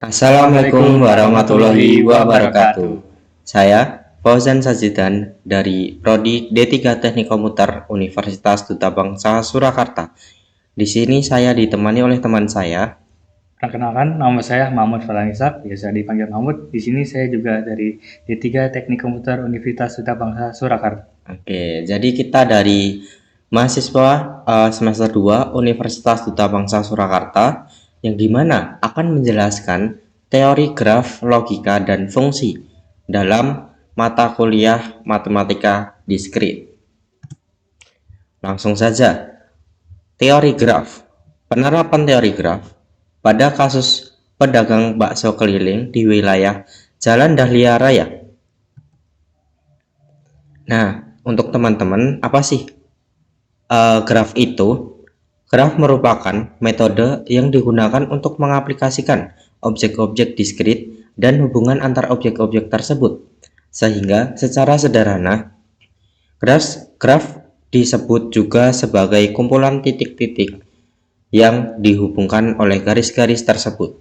Assalamualaikum warahmatullahi wabarakatuh. Saya Fauzan Sajidan dari Prodi D3 Teknik Komputer Universitas Duta Bangsa Surakarta. Di sini saya ditemani oleh teman saya. Perkenalkan, nama saya Mahmud Farhanisa, biasa dipanggil Mahmud. Di sini saya juga dari D3 Teknik Komputer Universitas Duta Bangsa Surakarta. Oke, jadi kita dari mahasiswa semester 2 Universitas Duta Bangsa Surakarta yang dimana akan menjelaskan teori graf, logika, dan fungsi dalam mata kuliah matematika diskrit. Langsung saja, teori graf. Penerapan teori graf pada kasus pedagang bakso keliling di wilayah Jalan Dahlia Raya. Nah, untuk teman-teman, apa sih graf itu? Graf merupakan metode yang digunakan untuk mengaplikasikan objek-objek diskrit dan hubungan antar objek-objek tersebut. Sehingga secara sederhana, graf disebut juga sebagai kumpulan titik-titik yang dihubungkan oleh garis-garis tersebut.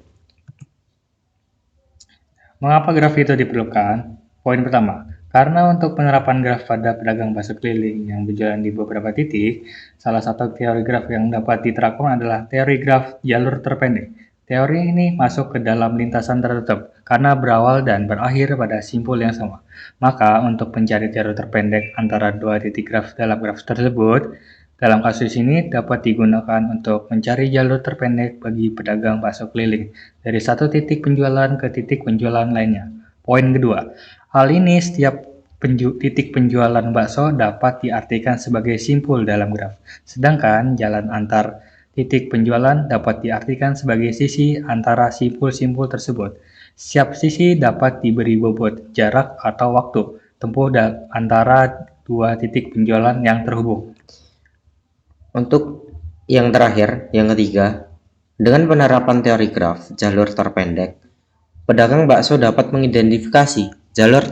Mengapa graf itu diperlukan? Poin pertama, karena untuk penerapan graf pada pedagang bakso keliling yang berjalan di beberapa titik, salah satu teori graf yang dapat diterapkan adalah teori graf jalur terpendek. Teori ini masuk ke dalam lintasan tertutup karena berawal dan berakhir pada simpul yang sama. Maka untuk mencari jalur terpendek antara dua titik graf dalam graf tersebut, dalam kasus ini dapat digunakan untuk mencari jalur terpendek bagi pedagang bakso keliling dari satu titik penjualan ke titik penjualan lainnya. Poin kedua, hal ini setiap titik penjualan bakso dapat diartikan sebagai simpul dalam graf, sedangkan jalan antar titik penjualan dapat diartikan sebagai sisi antara simpul-simpul tersebut. Setiap sisi dapat diberi bobot, jarak, atau waktu tempuh antara dua titik penjualan yang terhubung. Untuk yang terakhir, yang ketiga, dengan penerapan teori graf jalur terpendek, pedagang bakso dapat mengidentifikasi jalur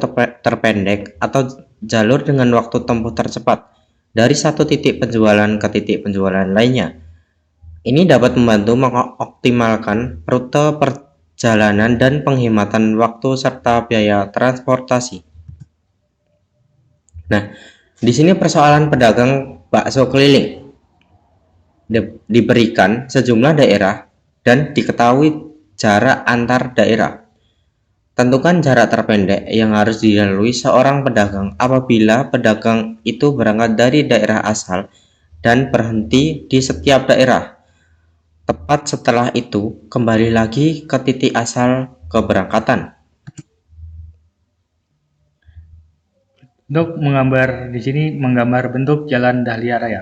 terpendek atau jalur dengan waktu tempuh tercepat dari satu titik penjualan ke titik penjualan lainnya. Ini dapat membantu mengoptimalkan rute perjalanan dan penghematan waktu serta biaya transportasi. Nah, di sini persoalan pedagang bakso keliling diberikan sejumlah daerah dan diketahui jarak antar daerah. Tentukan jarak terpendek yang harus dilalui seorang pedagang apabila pedagang itu berangkat dari daerah asal dan berhenti di setiap daerah. Tepat setelah itu, kembali lagi ke titik asal keberangkatan. Untuk menggambar di sini menggambar bentuk jalan Dahlia Raya.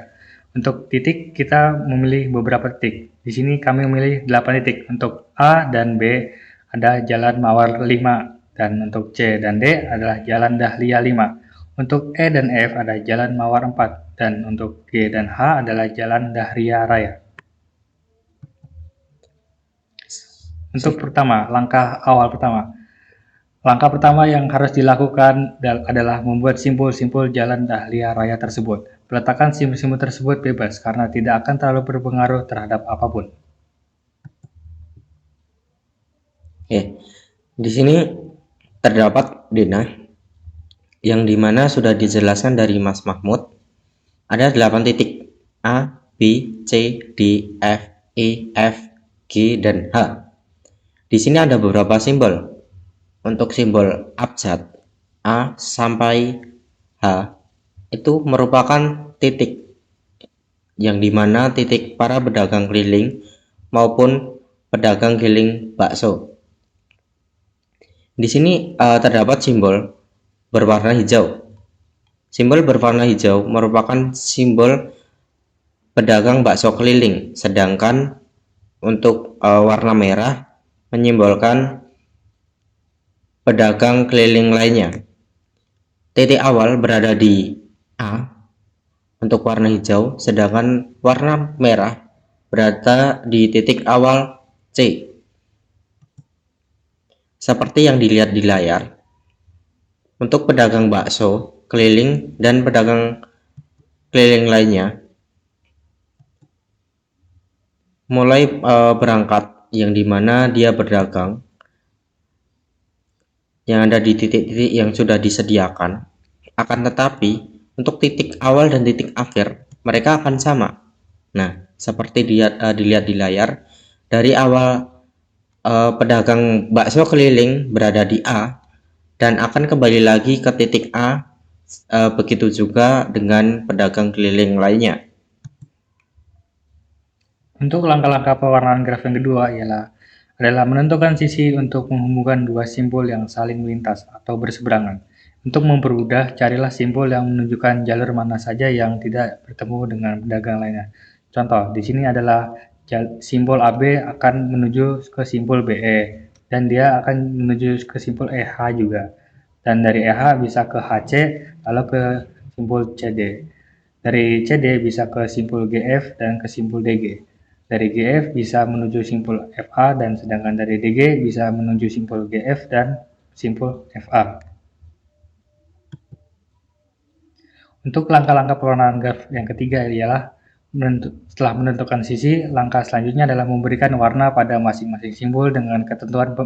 Untuk titik kita memilih beberapa titik. Di sini kami memilih 8 titik. Untuk A dan B ada jalan Mawar 5 dan untuk C dan D adalah jalan Dahlia 5. Untuk E dan F ada jalan Mawar 4 dan untuk G dan H adalah jalan Dahlia Raya. Untuk pertama, langkah awal pertama. Langkah pertama yang harus dilakukan adalah membuat simpul-simpul jalan Dahlia Raya tersebut. Peletakan simpul-simpul tersebut bebas karena tidak akan terlalu berpengaruh terhadap apapun. Oke, di sini terdapat denah yang dimana sudah dijelaskan dari Mas Mahmud. Ada 8 titik A, B, C, D, F, E, F, G, dan H. Di sini ada beberapa simbol. Untuk simbol abjad A sampai H itu merupakan titik yang dimana titik para pedagang keliling maupun pedagang keliling bakso. Di sini terdapat simbol berwarna hijau. Simbol berwarna hijau merupakan simbol pedagang bakso keliling, sedangkan untuk warna merah menyimbolkan pedagang keliling lainnya. Titik awal berada di A untuk warna hijau, sedangkan warna merah berada di titik awal C. Seperti yang dilihat di layar, untuk pedagang bakso keliling dan pedagang keliling lainnya mulai berangkat yang dimana dia berdagang yang ada di titik-titik yang sudah disediakan. Akan tetapi, untuk titik awal dan titik akhir, mereka akan sama. Nah, seperti dilihat di layar, dari awal pedagang bakso keliling berada di A dan akan kembali lagi ke titik A, begitu juga dengan pedagang keliling lainnya. Untuk langkah-langkah pewarnaan graf yang kedua adalah menentukan sisi untuk menghubungkan dua simbol yang saling melintas atau berseberangan. Untuk mempermudah, carilah simbol yang menunjukkan jalur mana saja yang tidak bertemu dengan pedagang lainnya. Contoh, di sini adalah simbol AB akan menuju ke simbol BE, dan dia akan menuju ke simbol EH juga. Dan dari EH bisa ke HC, lalu ke simbol CD. Dari CD bisa ke simbol GF dan ke simbol DG. Dari GF bisa menuju simpul FA dan sedangkan dari DG bisa menuju simpul GF dan simpul FA. Untuk langkah-langkah pewarnaan graf yang ketiga ialah setelah menentukan sisi, langkah selanjutnya adalah memberikan warna pada masing-masing simbol dengan ketentuan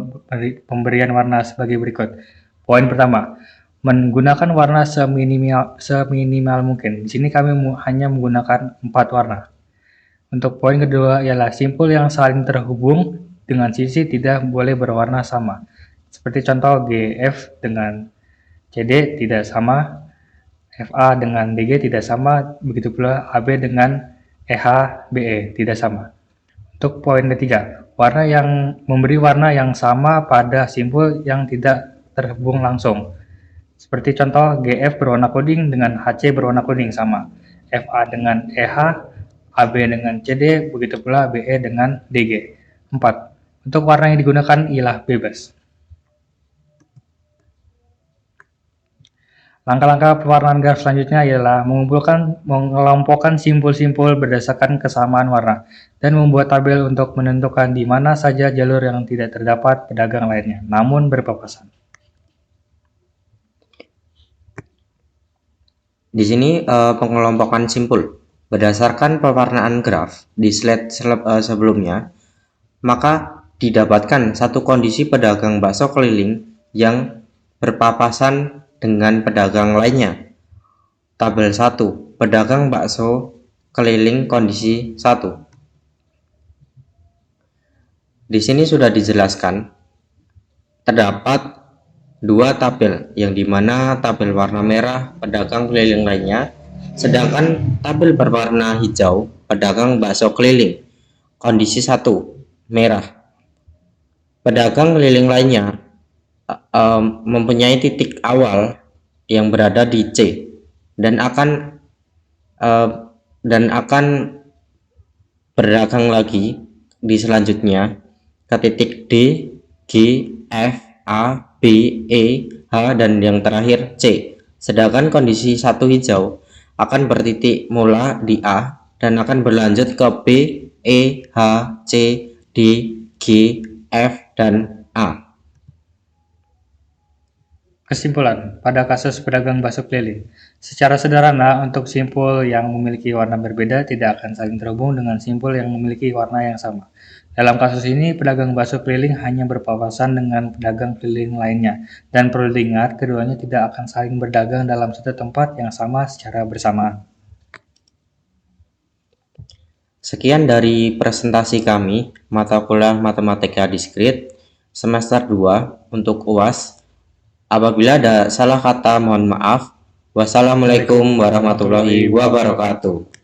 pemberian warna sebagai berikut. Poin pertama, menggunakan warna seminimal mungkin. Di sini kami hanya menggunakan 4 warna. Untuk poin kedua ialah simpul yang saling terhubung dengan sisi tidak boleh berwarna sama. Seperti contoh GF dengan CD tidak sama, FA dengan DG tidak sama, begitu pula AB dengan EH BE tidak sama. Untuk poin ketiga, memberi warna yang sama pada simpul yang tidak terhubung langsung. Seperti contoh GF berwarna kuning dengan HC berwarna kuning sama, FA dengan EH, AB dengan CD, begitu pula BE dengan DG. 4. Untuk warna yang digunakan ialah bebas. Langkah-langkah pewarnaan graf selanjutnya ialah mengelompokkan simpul-simpul berdasarkan kesamaan warna dan membuat tabel untuk menentukan di mana saja jalur yang tidak terdapat pedagang lainnya, namun berpapasan. Di sini pengelompokan simpul berdasarkan pewarnaan graf di slide sebelumnya, maka didapatkan satu kondisi pedagang bakso keliling yang berpapasan dengan pedagang lainnya. Tabel 1, pedagang bakso keliling kondisi 1. Di sini sudah dijelaskan terdapat 2 tabel, yang dimana tabel warna merah pedagang keliling lainnya, sedangkan tabel berwarna hijau pedagang bakso keliling kondisi 1 merah. Pedagang keliling lainnya mempunyai titik awal yang berada di C dan akan berdagang lagi di selanjutnya ke titik D, G, F, A, B, E, H, dan yang terakhir C. Sedangkan kondisi 1 hijau akan bertitik mula di A dan akan berlanjut ke B, E, H, C, D, G, F, dan A. Kesimpulan, pada kasus pedagang bakso keliling, secara sederhana untuk simpul yang memiliki warna berbeda tidak akan saling terhubung dengan simpul yang memiliki warna yang sama. Dalam kasus ini, pedagang bakso keliling hanya berpapasan dengan pedagang keliling lainnya, dan perlu diingat keduanya tidak akan saling berdagang dalam satu tempat yang sama secara bersamaan. Sekian dari presentasi kami, mata kuliah Matematika Diskrit, semester 2 untuk UAS. Apabila ada salah kata, mohon maaf. Wassalamualaikum warahmatullahi wabarakatuh.